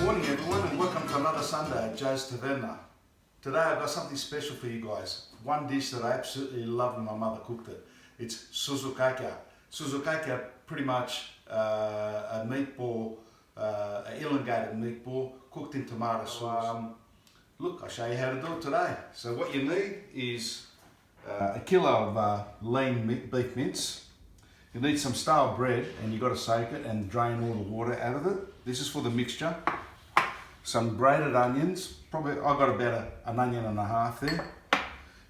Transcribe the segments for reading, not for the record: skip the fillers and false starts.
Morning everyone, and welcome to another Sunday at Joe's Taverna. Today I've got something special for you guys. One dish that I absolutely love when my mother cooked it. It's Souzoukakia. Souzoukakia, pretty much a meatball, an elongated meatball cooked in tomato sauce. Look, I'll show you how to do it today. So what you need is a kilo of lean beef mince. You need some stale bread, and you've got to soak it and drain all the water out of it. This is for the mixture. Some grated onions, probably I've got about an onion and a half there.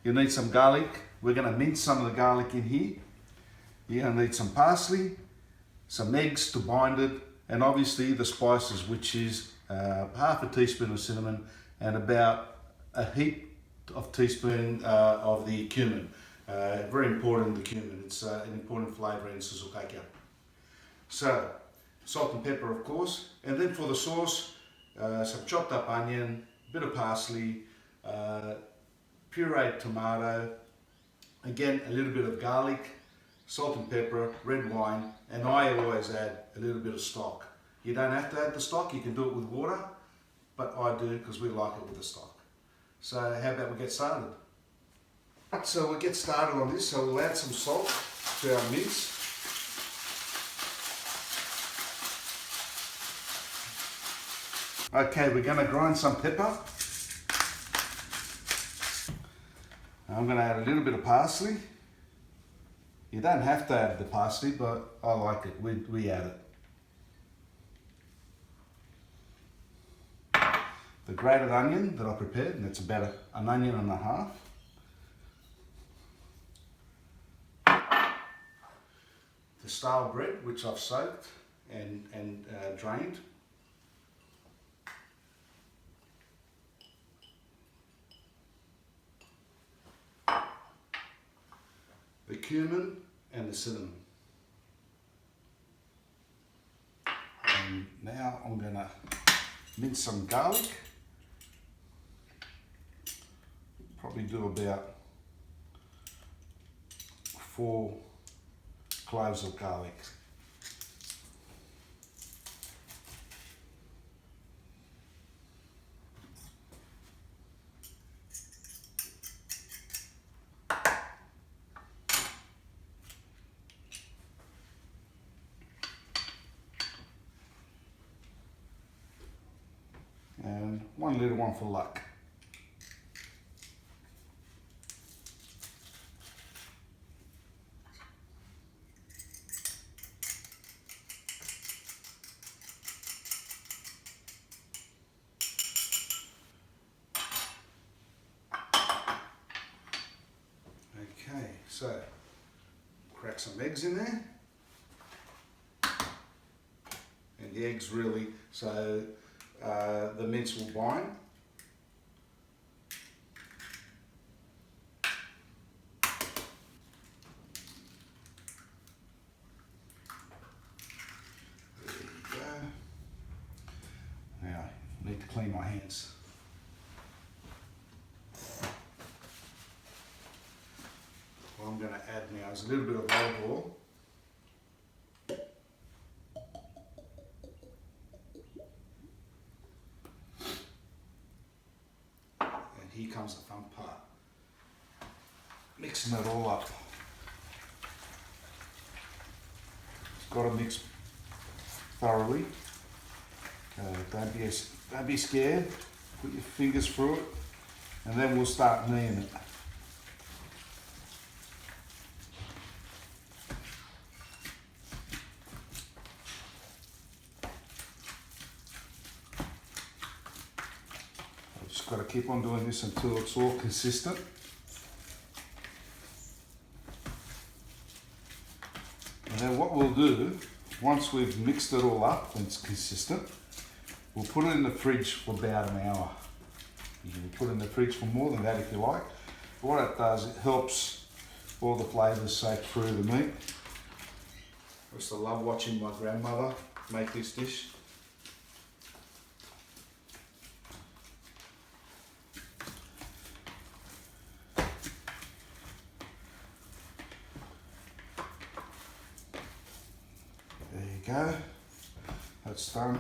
You need some garlic. We're going to mince some of the garlic in here. You're going to need some parsley, some eggs to bind it, and obviously the spices, which is half a teaspoon of cinnamon and about a heap of teaspoon of the cumin. Very important, the cumin. It's an important flavour in Souzoukakia. So, salt and pepper, of course, and then for the sauce, some chopped up onion, bit of parsley, pureed tomato, again a little bit of garlic, salt and pepper, red wine, and I always add a little bit of stock. You don't have to add the stock, you can do it with water, but I do because we like it with the stock. So how about we get started? So we'll get started on this, so we'll add some salt to our mince. Okay, we're going to grind some pepper. I'm going to add a little bit of parsley. You don't have to add the parsley, but I like it. We add it. The grated onion that I prepared, and it's about an onion and a half. The stale bread, which I've soaked and drained. The cumin and the cinnamon. And now I'm going to mince some garlic. Probably do about 4 cloves of garlic. And 1 little one for luck. Okay, so crack some eggs in there. And the eggs really, so the mince will bind. There you go. Now, I need to clean my hands. What I'm going to add now is a little bit of olive oil. Here comes the fun part, mixing it all up. It's got to mix thoroughly. Don't be scared. Put your fingers through it, and then we'll start kneading it. Got to keep on doing this until it's all consistent. And then what we'll do, once we've mixed it all up and it's consistent, we'll put it in the fridge for about an hour. You can put it in the fridge for more than that if you like. But what it does, it helps all the flavours soak through the meat. I used to love watching my grandmother make this dish. There you go, that's done.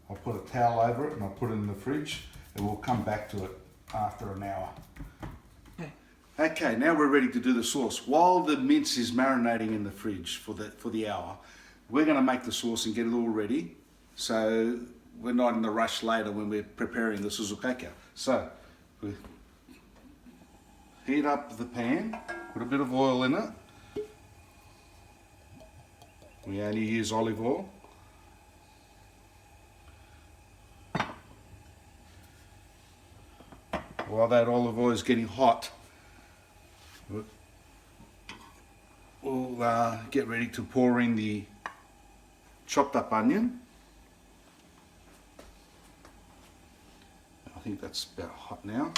I'll put a towel over it and I'll put it in the fridge and we'll come back to it after an hour. Okay, now we're ready to do the sauce. While the mince is marinating in the fridge for the hour, we're going to make the sauce and get it all ready, so we're not in the rush later when we're preparing the Souzoukakia. So, we heat up the pan, put a bit of oil in it. We only use olive oil. While that olive oil is getting hot, we'll get ready to pour in the chopped up onion. I think that's about hot now.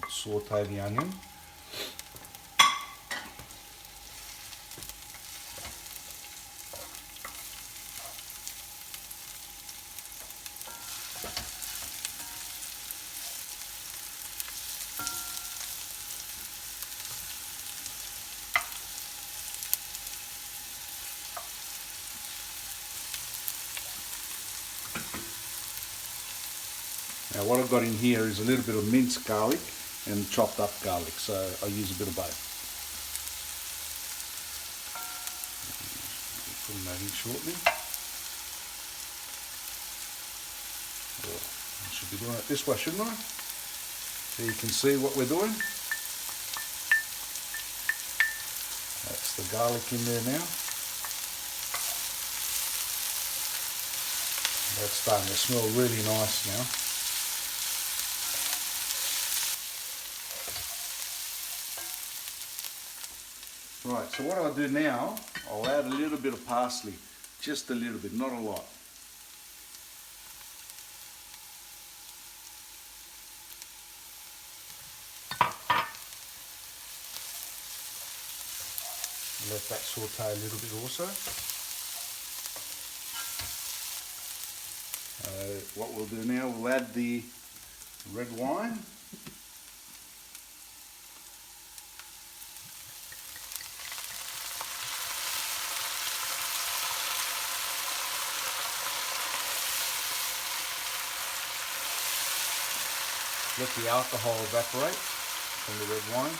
Saute the onion. Now what I've got in here is a little bit of minced garlic and chopped up garlic, so I use a bit of both. Putting that in shortly. Well, I should be doing it this way, shouldn't I? So you can see what we're doing. That's the garlic in there now. That's starting to smell really nice now. Right, so what I'll do now, I'll add a little bit of parsley, just a little bit, not a lot. Let that saute a little bit also. What we'll do now, we'll add the red wine. Let the alcohol evaporate from the red wine.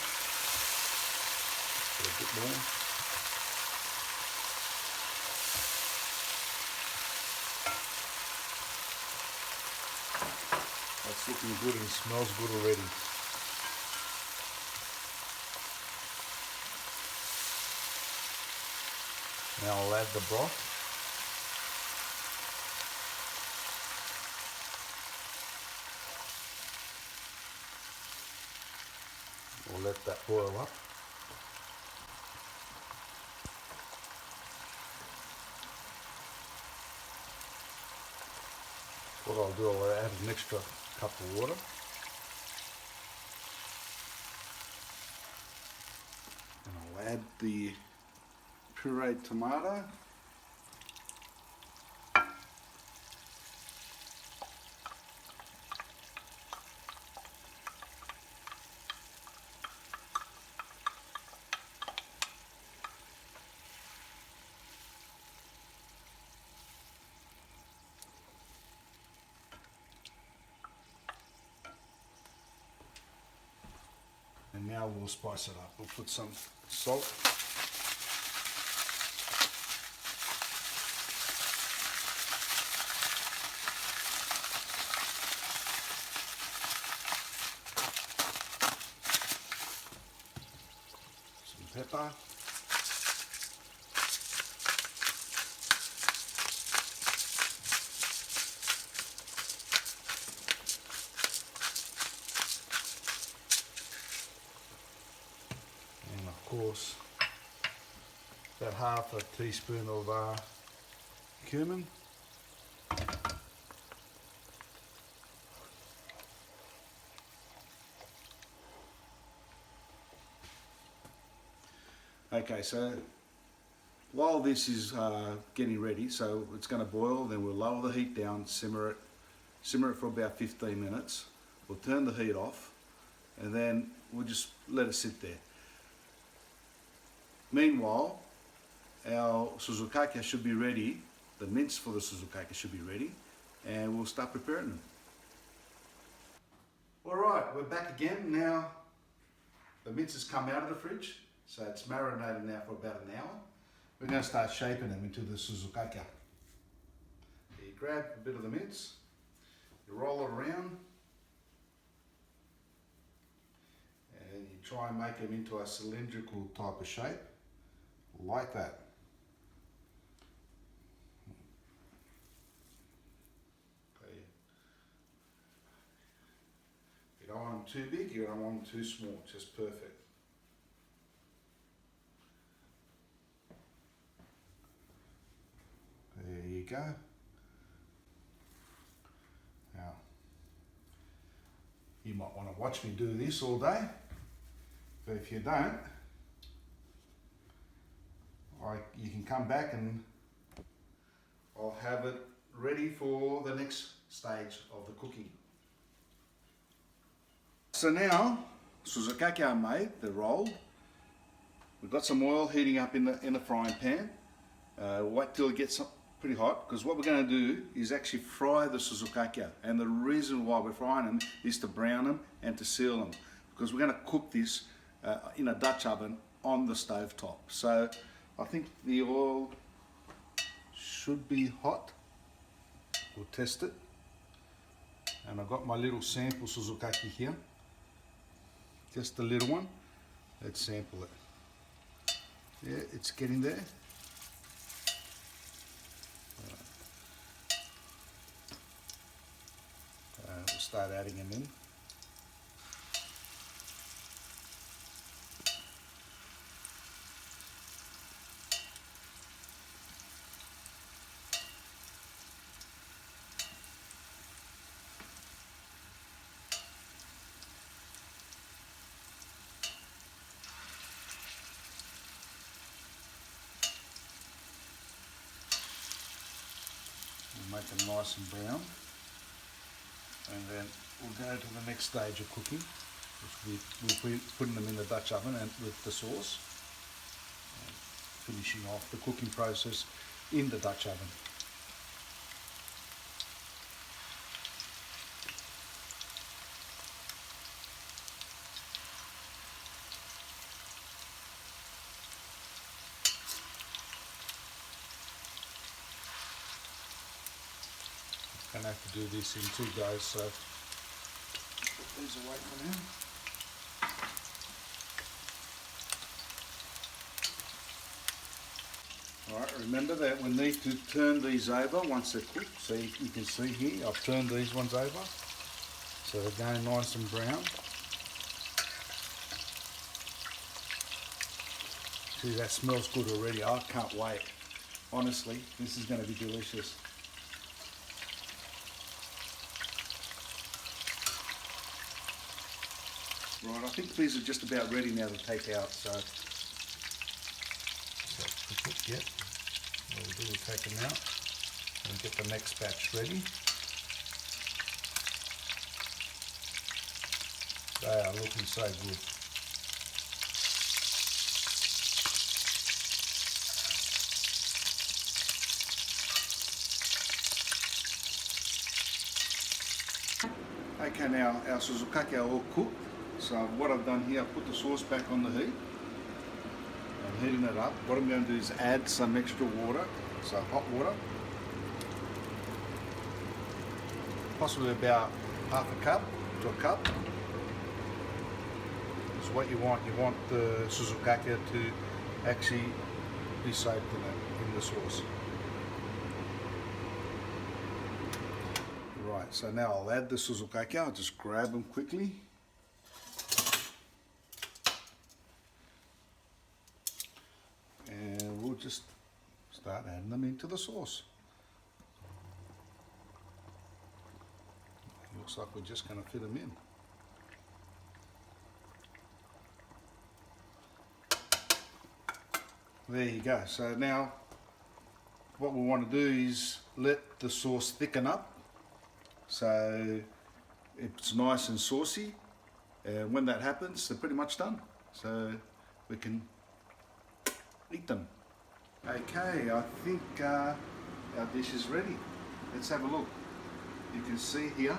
Put a bit more. That's looking good and smells good already. Now I'll add the broth. We'll let that boil up. What I'll do, I'll add an extra cup of water. And I'll add the pureed tomato. And now we'll spice it up. We'll put some salt. Some pepper. course, about half a teaspoon of cumin. Okay, so while this is getting ready, so it's going to boil, then we'll lower the heat down, simmer it for about 15 minutes. We'll turn the heat off, and then we'll just let it sit there. Meanwhile, our Souzoukakia should be ready, the mince for the Souzoukakia should be ready, and we'll start preparing them. Alright, we're back again. Now the mince has come out of the fridge, so it's marinated now for about an hour. We're going to start shaping them into the Souzoukakia. You grab a bit of the mince, you roll it around, and you try and make them into a cylindrical type of shape, like that. Okay. You don't want them too big, you don't want them too small, just perfect. There you go. Now, you might want to watch me do this all day, but if you don't, you can come back and I'll have it ready for the next stage of the cooking. So now, Souzoukakia are made, they're rolled. We've got some oil heating up in the frying pan. Wait till it gets pretty hot, because what we're going to do is actually fry the Souzoukakia, and the reason why we're frying them is to brown them and to seal them, because we're going to cook this in a Dutch oven on the stove top. So I think the oil should be hot. We'll test it. And I've got my little sample Souzoukakia here, just a little one. Let's sample it. Yeah, it's getting there. We'll start adding them in. We'll make them nice and brown. And then we'll go to the next stage of cooking, which we're putting them in the Dutch oven and with the sauce, and finishing off the cooking process in the Dutch oven. I'm going to have to do this in 2 goes, so put these away for now. Alright, remember that we need to turn these over once they're cooked. So you can see here, I've turned these ones over, so they're going nice and brown. See, that smells good already. I can't wait. Honestly, this is going to be delicious. Right, I think these are just about ready now to take out, so yep. What we'll do, we'll take them out and get the next batch ready. They are looking so good. Okay, now our Souzoukakia are all cooked. So what I've done here, I've put the sauce back on the heat. I'm heating it up. What I'm going to do is add some extra water, so hot water. Possibly about half a cup to a cup. It's what you want. You want the Souzoukakia to actually be soaked in the sauce. Right, so now I'll add the Souzoukakia. I'll just grab them quickly. just start adding them into the sauce. Looks like we're just going to fit them in. There you go. So now what we want to do is let the sauce thicken up so it's nice and saucy. And when that happens, they're pretty much done. So we can eat them. Okay, I think our dish is ready. Let's have a look. You can see here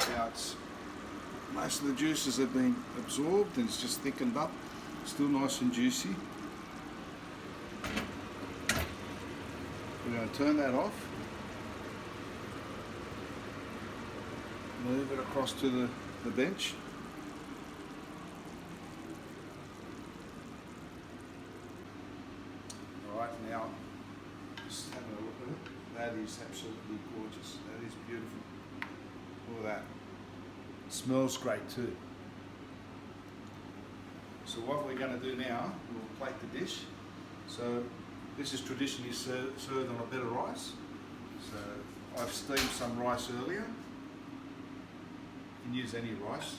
how most of the juices have been absorbed and it's just thickened up. Still nice and juicy. We're going to turn that off. Move it across to the bench. Alright, now just having a look at it. That is absolutely gorgeous. That is beautiful. Look at that. It smells great too. So what we're going to do now, we'll plate the dish. So this is traditionally served on a bed of rice. So I've steamed some rice earlier. You can use any rice.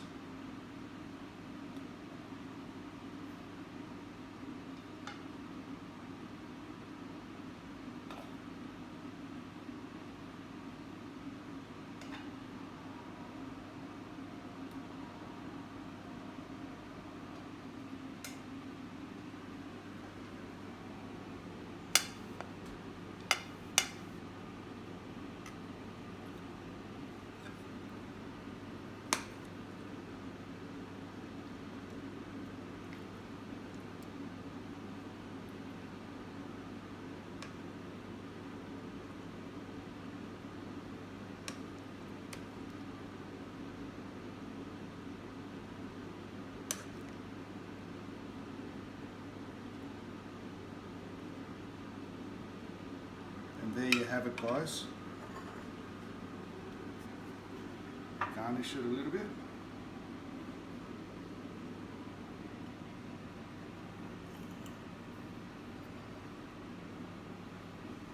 And there you have it, guys. Garnish it a little bit.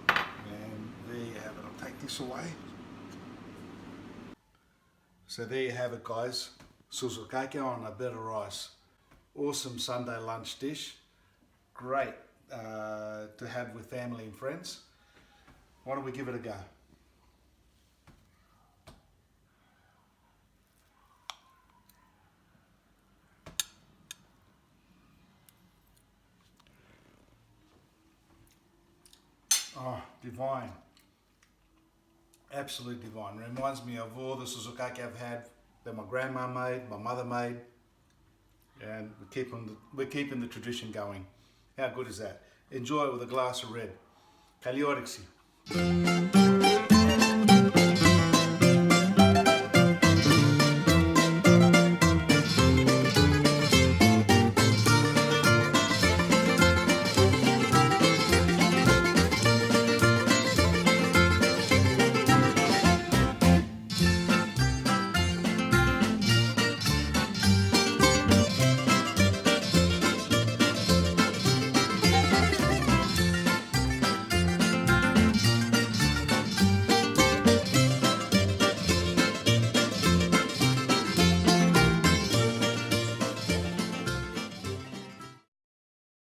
And there you have it. I'll take this away. So there you have it, guys. Souzoukakia on a bed of rice. Awesome Sunday lunch dish. Great to have with family and friends. Why don't we give it a go? Oh, divine. Absolutely divine. Reminds me of all the Souzoukakia I've had that my grandma made, my mother made, and we're keeping the tradition going. How good is that? Enjoy it with a glass of red. Kalioriksi.